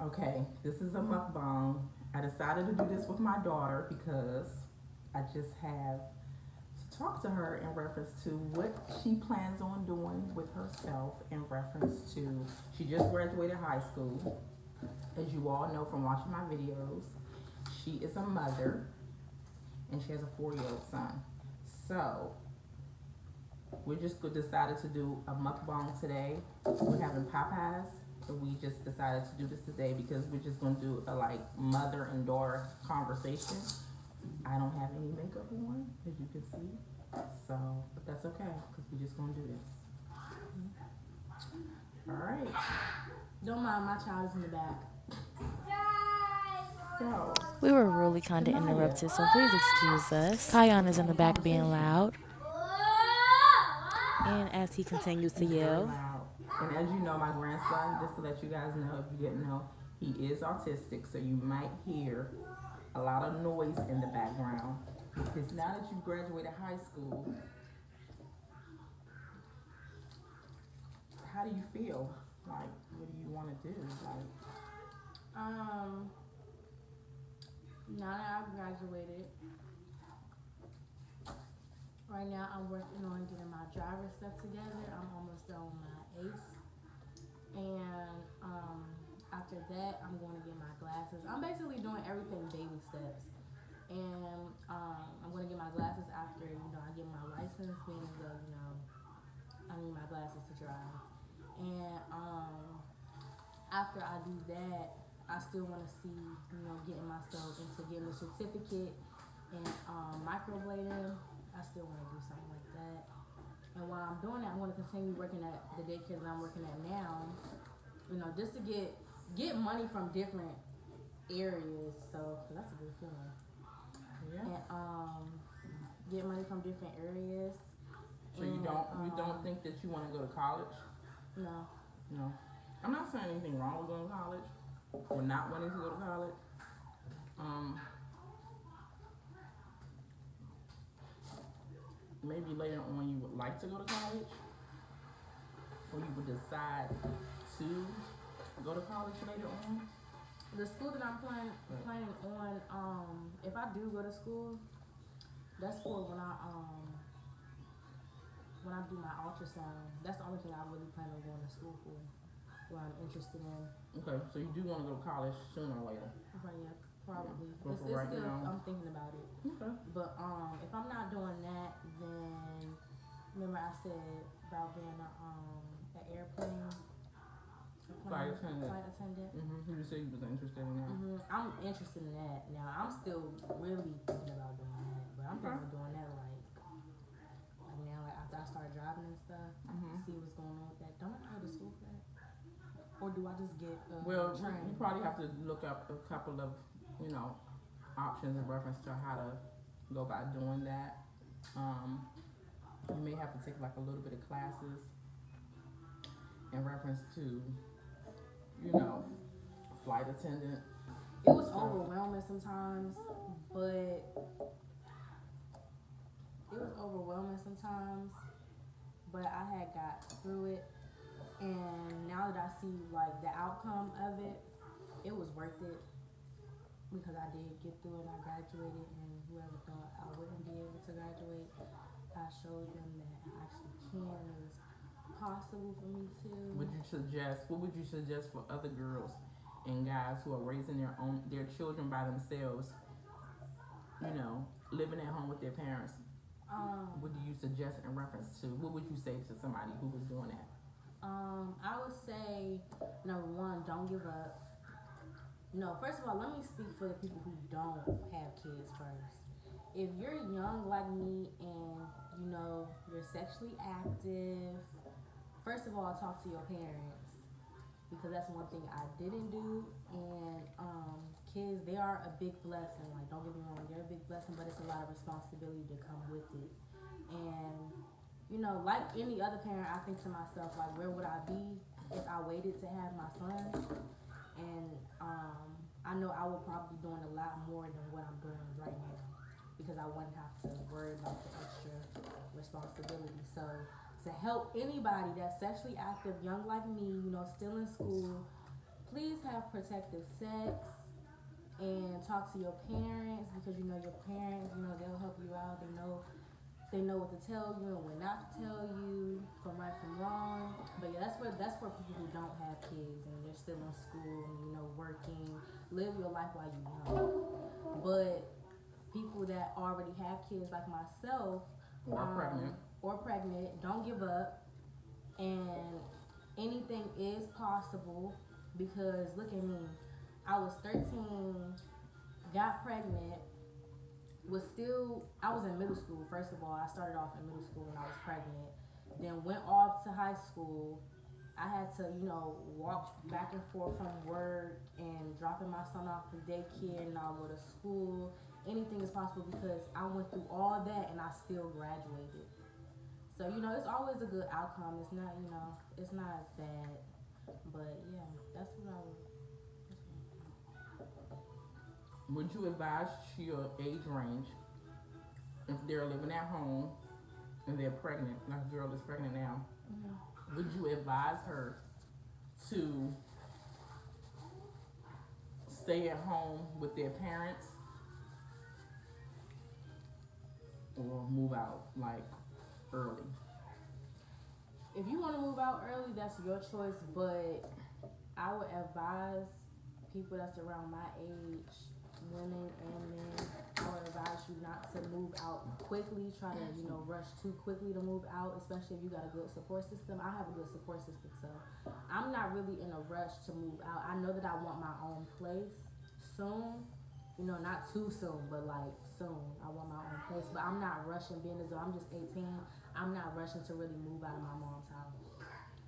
Okay, this is a mukbang. I decided to do this with my daughter because I just have to talk to her in reference to what she plans on doing with herself in reference to she just graduated high school. As you all know from watching my videos, she is a mother and she has a 4-year-old son. So we just decided to do a mukbang today. We're having Popeyes. So we just decided to do this today because we're just going to do a like mother and daughter conversation. I don't have any makeup on, as you can see. So, but that's okay because we're just going to do this. All right. Don't mind, my child is in the back. So, We were really kind of interrupted, so please excuse us. Kion is in the back being loud. And as he continues to yell. And as you know, my grandson, just to let you guys know, if you didn't know, he is autistic, so you might hear a lot of noise in the background. Because now that you've graduated high school, how do you feel? Like, what do you want to do? Like, Now that I've graduated, right now I'm working on getting my driver's stuff together. I'm almost done with my ACE. And after that, I'm going to get my glasses. I'm basically doing everything baby steps. And I'm going to get my glasses after, I get my license, being as though, I need my glasses to drive. And after I do that, I still want to see, getting myself into getting a certificate and microblading. I still want to do something like that. And while I'm doing that, I want to continue working at the daycare that I'm working at now, just to get money from different areas. So that's a good feeling. yeah. And get money from different areas. So you don't think that you want to go to college? No. No. I'm not saying anything wrong with going to college or not wanting to go to college. Maybe later on you would like to go to college, or you would decide to go to college later on. The school that I'm planning on, if I do go to school, that's for when I do my ultrasound. That's the only thing I really plan on going to school for. What I'm interested in. Okay, so you do want to go to college sooner or later. Right, yeah, probably. But It's for right still, now, I'm thinking about it. okay. But if I'm not doing that, then remember I said about being an airplane Flight attendant. You said you was interested in that. I'm interested in that. Now I'm still really thinking about doing that, but I'm thinking of doing that like now, like after I start driving and stuff, see what's going on with that. Don't I go to school for that? Or do I just get Well, trained? you probably have to look up a couple of, options in reference to how to go about doing that. You may have to take like a little bit of classes in reference to, flight attendant. It was overwhelming sometimes, but I had got through it. And now that I see like the outcome of it, it was worth it because I did get through it. I graduated, and whoever thought I wouldn't be able to graduate, I showed them that I actually can. It was possible for me to. What would you suggest for other girls and guys who are raising their children by themselves? Living at home with their parents. What do you suggest in reference to? What would you say to somebody who was doing that? I would say, number one, don't give up. No, first of all, let me speak for the people who don't have kids first. If you're young like me and you're sexually active, first of all, talk to your parents, because that's one thing I didn't do. And kids, they are a big blessing. Like, don't get me wrong, they're a big blessing, but it's a lot of responsibility to come with it. And like any other parent, I think to myself, like, where would I be if I waited to have my son? And I know I would probably be doing a lot more than what I'm doing right now because I wouldn't have to worry about the extra responsibility. So to help anybody that's sexually active, young like me, still in school, please have protective sex and talk to your parents because you know your parents, you know, they'll help you out. They know what to tell you and what not to tell you from right from wrong. But yeah, that's for people who don't have kids and they're still in school and you know working. Live your life while you're young. But people that already have kids like myself or pregnant, don't give up. And anything is possible because look at me. I was 13, got pregnant, I was in middle school. First of all, I started off in middle school when I was pregnant. Then went off to high school. I had to, you know, walk back and forth from work and dropping my son off to daycare and I'll go to school. Anything is possible because I went through all that and I still graduated. So, you know, it's always a good outcome. It's not, you know, it's not as bad. But yeah, that's what I would. Would you advise your age range if they're living at home and they're pregnant, like a girl is pregnant now? Mm-hmm. Would you advise her to stay at home with their parents or move out like early? If you want to move out early, that's your choice. But I would advise people that's around my age, women and men, I would advise you not to move out quickly. Try to, you know, rush too quickly to move out, especially if you got a good support system. I have a good support system, so I'm not really in a rush to move out. I know that I want my own place soon. You know, not too soon, but like soon. I want my own place, but I'm not rushing. Being as though I'm just 18, I'm not rushing to really move out of my mom's house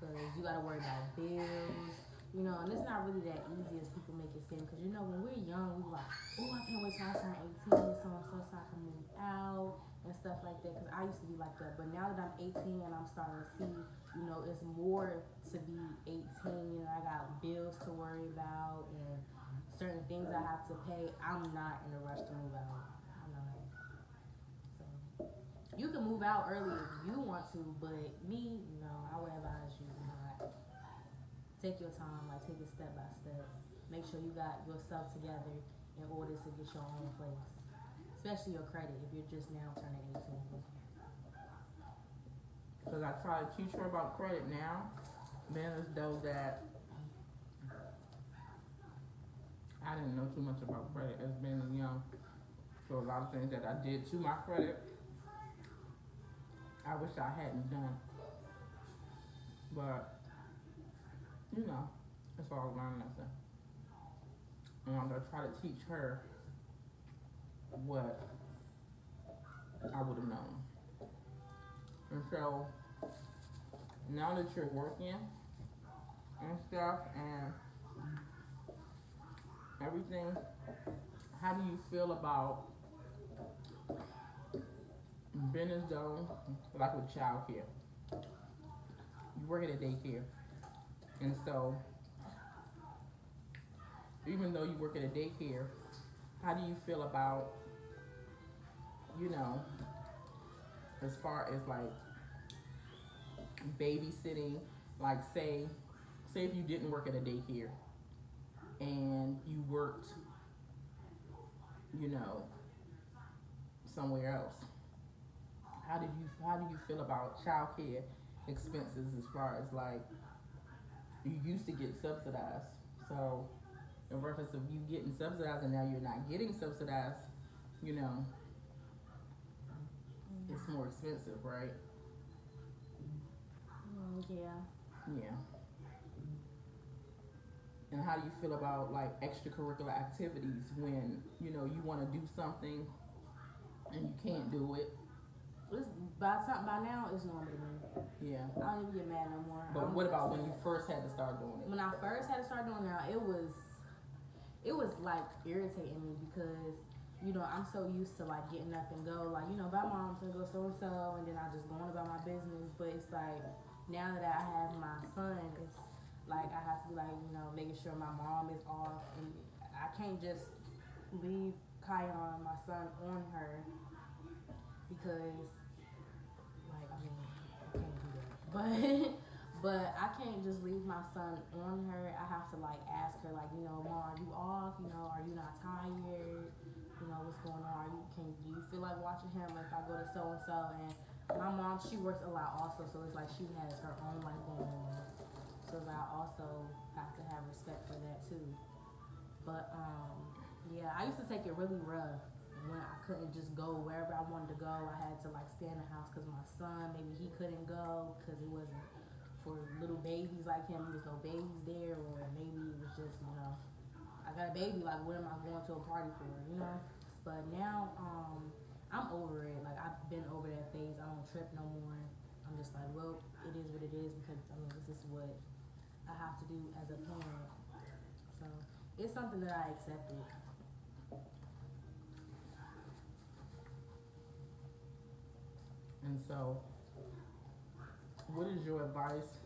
because you got to worry about bills. You know, and it's not really that easy as people make it seem. Because, you know, when we're young, we're like, oh, I can't wait till I turn 18 so I can move out and stuff like that. Because I used to be like that. But now that I'm 18 and I'm starting to see, you know, it's more to be 18. You know, I got bills to worry about and certain things I have to pay. I'm not in a rush to move out. I'm not. So, you can move out early if you want to. But me, no, I would advise you not. Take your time, like take it step by step. Make sure you got yourself together in order to get your own place. Especially your credit if you're just now turning 18. Because I try to teach her about credit now, being as though that I didn't know too much about credit as being young. So a lot of things that I did to my credit, I wish I hadn't done. But you know, it's all a learning lesson. And I'm gonna try to teach her what I would have known. And so now that you're working and stuff and everything, how do you feel about being as though, like with childcare, you work at a daycare? And so, even though you work at a daycare, how do you feel about, you know, as far as like babysitting, like say if you didn't work at a daycare and you worked, you know, somewhere else. How do you feel about childcare expenses as far as like you used to get subsidized? So in reference of you getting subsidized and now you're not getting subsidized, you know, it's more expensive, right? Yeah. Yeah. And how do you feel about like extracurricular activities when, you know, you want to do something and you can't do it? By now, it's normal to me. Yeah. I don't even get mad no more. But what about when you first had to start doing it? When I first had to start doing it, it was like irritating me because, you know, I'm so used to like getting up and go, like, you know, bye mom, I'm gonna go so and so, and then I just go on about my business. But it's like now that I have my son, it's like I have to be like, you know, making sure my mom is off, and I can't just leave Kion, my son, on her because, like, I mean, I can't do that. But I can't just leave my son on her. I have to like ask her, like, Mom, are you off? Are you not tired? What's going on? Do you feel like watching him if I go to so and so? And my mom, she works a lot also, so it's like she has her own life going on. So I also have to have respect for that too. But yeah, I used to take it really rough when I couldn't just go wherever I wanted to go. I had to like stay in the house because my son, maybe he couldn't go because it wasn't for little babies like him. There's no babies there, or maybe it was just I got a baby. Like, what am I going to a party for? But now I'm over it. Like, I've been over that phase. I don't trip no more. I'm just like, well, it is what it is because this is what I have to do as a parent. So it's something that I accepted. And so, what is your advice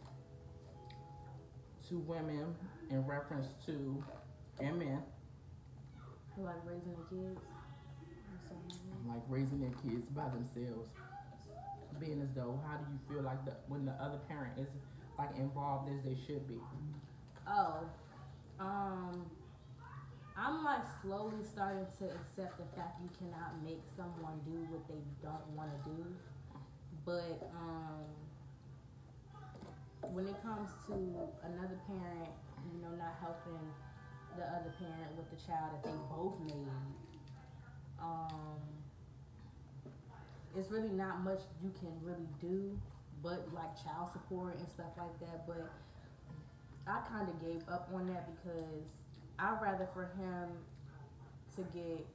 to women in reference to, and men, Like raising the kids. like raising their kids by themselves? Being as though, how do you feel like when the other parent is like involved as they should be? I'm like slowly starting to accept the fact you cannot make someone do what they don't want to do. But when it comes to another parent, not helping the other parent with the child that they both made, it's really not much you can really do, but like child support and stuff like that. But I kind of gave up on that because I'd rather for him to get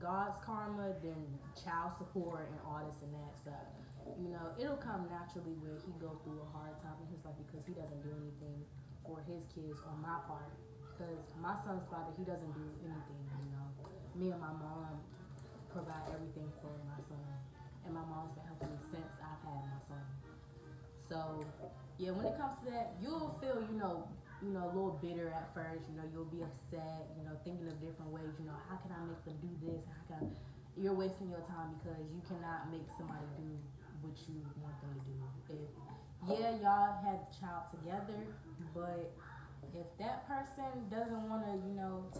God's karma than child support and all this and that stuff. It'll come naturally when he go through a hard time in his life because he doesn't do anything for his kids on my part. Because my son's father, he doesn't do anything, Me and my mom provide everything for my son. And my mom's been helping me since I've had my son. So, yeah, when it comes to that, you'll feel, a little bitter at first. You'll be upset, thinking of different ways. How can I make them do this? You're wasting your time because you cannot make somebody do what you want them to do. Y'all had the child together, but if that person doesn't want to,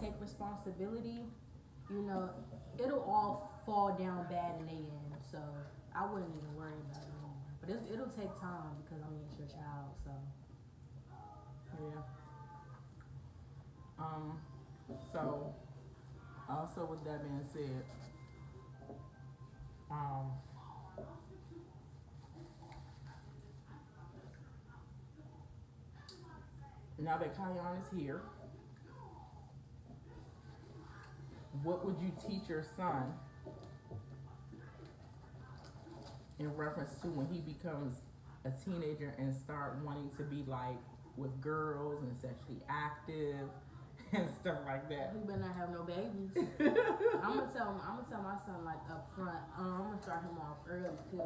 take responsibility, it'll all fall down bad in the end. So I wouldn't even worry about it anymore. But it'll take time because it's your child. So yeah. So also with that being said, now that Kayan is here, what would you teach your son in reference to when he becomes a teenager and start wanting to be like with girls and sexually active and stuff like that? he better not have no babies. I'm gonna tell my son like up front. I'm gonna start him off early too.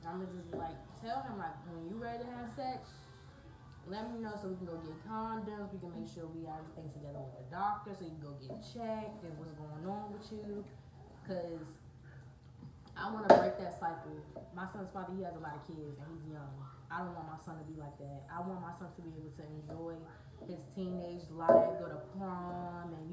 I'm gonna just like tell him like when you ready to have sex, let me know so we can go get condoms. We can make sure we have everything together with the doctor so you can go get checked and what's going on with you. Cause I want to break that cycle. My son's father, he has a lot of kids and he's young. I don't want my son to be like that. I want my son to be able to enjoy his teenage life, go to prom and,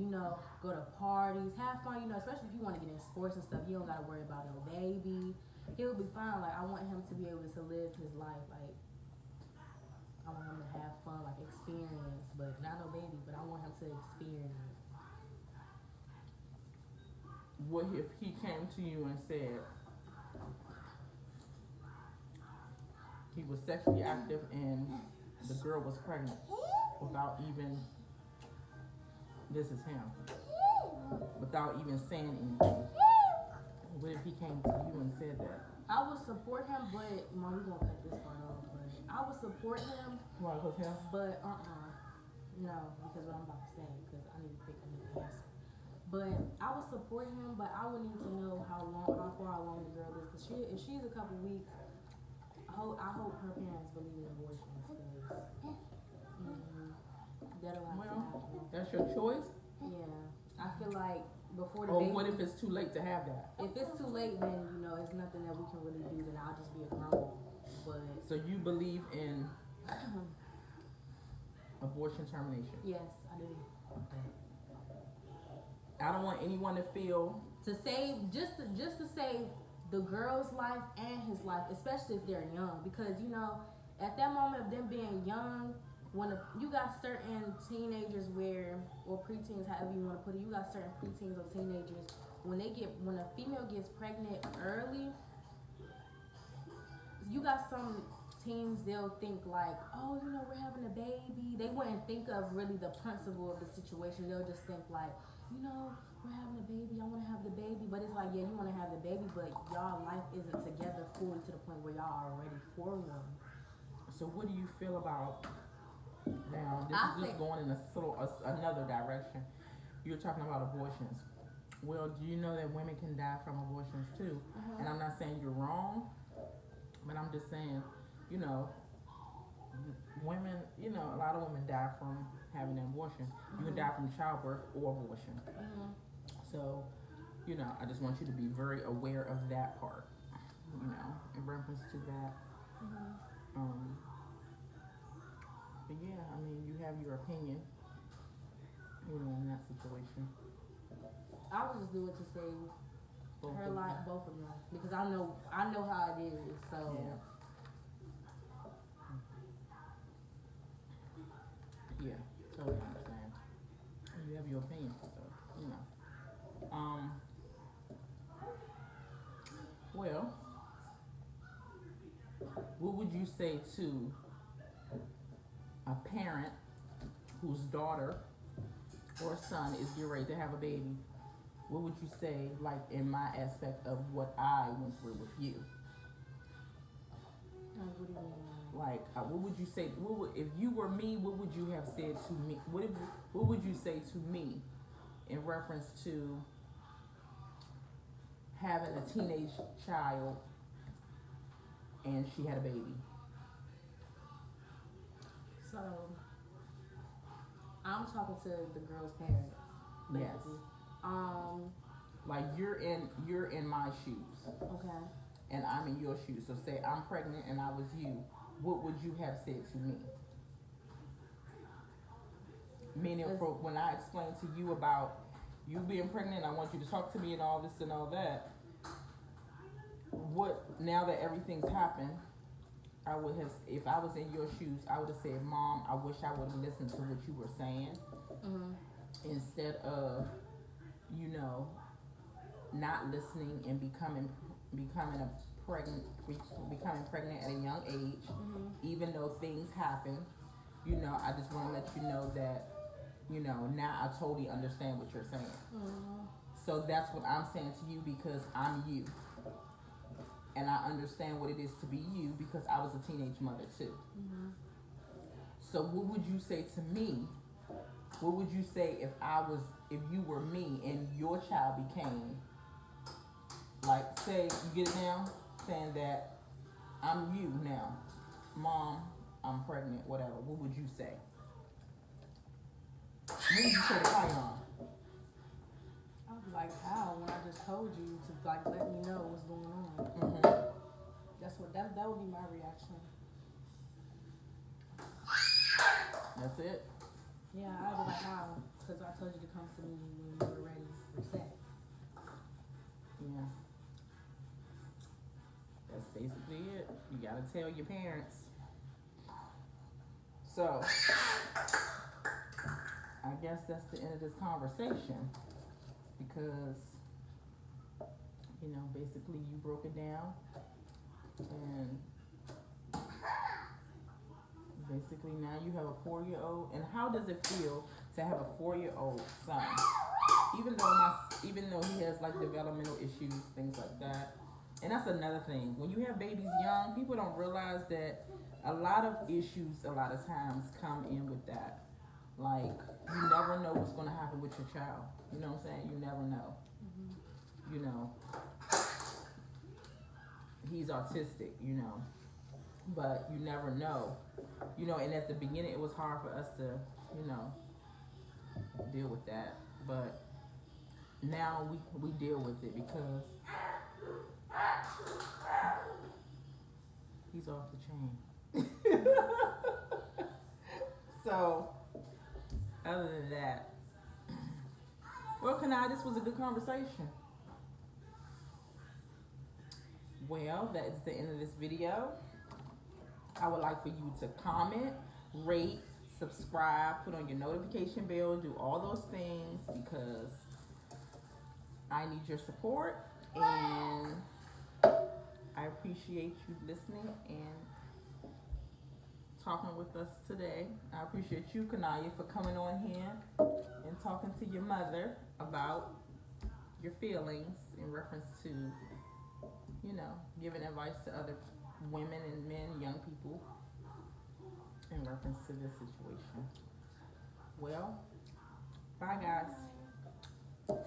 go to parties, have fun, especially if you want to get in sports and stuff. You don't got to worry about no baby. He'll be fine. Like, I want him to be able to live his life. Like, I want him to have fun, like experience, but not no baby, but I want him to experience. What if he came to you and said he was sexually active and the girl was pregnant without even, this is him, without even saying anything? What if he came to you and said that? I would support him, but Mom, we gonna cut this part off. But I would support him. Why, with him? But no, because what I'm about to say, because I need to pick a new answer. But I would support him, but I would need to know how far along the girl is. Cause if she's a couple weeks, I hope her parents believe in abortions. That'll have to happen. That's your choice. Yeah, I feel like before the Or baby. what if it's too late to have that? If it's too late, then it's nothing that we can really do. Then I'll just be a grown. But so you believe in Abortion termination. Yes, I do. I don't want anyone to feel To save, just to save the girl's life and his life, especially if they're young, because you know, at that moment of them being young, when you got certain teenagers or preteens, however you want to put it, you got certain preteens or teenagers when a female gets pregnant early, you got some teens, they'll think like, oh, you know, we're having a baby. They wouldn't think of really the principle of the situation. They'll just think like, you know, we're having a baby, I want to have the baby. But it's like, yeah, you want to have the baby, but y'all life isn't together fully to the point where y'all are ready for one. So what do you feel about now? This is just going in another direction. You're talking about abortions. Well, do you know that women can die from abortions too? And I'm not saying you're wrong, but I'm just saying, you know, women, you know, a lot of women die from having an abortion. You can die from childbirth or abortion. So, you know, I just want you to be very aware of that part, you know, in reference to that. But yeah, I mean, you have your opinion, you know, in that situation. I would just do it to save Both her of life, them. both of them, because I know how it is. So yeah, totally understand. You have your opinion, so you know. Well, what would you say to a parent whose daughter or son is getting ready to have a baby? What would you say, like in my aspect of what I went through with you? what do you mean? Like, what would you say? If you were me, what would you have said to me? What would you say to me in reference to having a teenage child and she had a baby? So I'm talking to the girl's parents. Basically. Yes. Like you're in my shoes. Okay. And I'm in your shoes. So say I'm pregnant and I was you. What would you have said to me? Meaning, for when I explained to you about you being pregnant, I want you to talk to me and all this and all that. What, now that everything's happened, I would have, if I was in your shoes, I would have said, Mom, I wish I would have listened to what you were saying. Instead of, you know, not listening and becoming pregnant at a young age, even though things happen. You know, I just want to let you know that, you know, now I totally understand what you're saying. So that's what I'm saying to you, because I'm you. And I understand what it is to be you, because I was a teenage mother too. So what would you say to me? What would you say if you were me and your child became, like, say, you get it now? Saying that I'm you now. Mom, I'm pregnant, whatever. What would you say? What would you say to Kion? I'd be like, how? When I just told you to like let me know what's going on. That would be my reaction. That's it? Yeah, I'd be like, how? Because I told you to come to me when you were ready for sex. Yeah. That's basically it. You gotta tell your parents. So, I guess that's the end of this conversation, because, you know, basically you broke it down, and basically now you have a 4-year-old. And how does it feel to have a 4-year-old son? Even though he has like developmental issues, things like that. And that's another thing. When you have babies young, people don't realize that a lot of issues a lot of times come in with that. Like, you never know what's going to happen with your child. You know what I'm saying? You never know. You know, he's autistic, you know, but you never know. You know, and at the beginning it was hard for us to, you know, deal with that. But now we deal with it, because he's off the chain. So, other than that, well, Kanai, this was a good conversation. Well, that is the end of this video. I would like for you to comment, rate, subscribe, put on your notification bell, do all those things because I need your support and I appreciate you listening and talking with us today. I appreciate you, Kanaya, for coming on here and talking to your mother about your feelings in reference to, giving advice to other women and men, young people, in reference to this situation. Well, bye guys.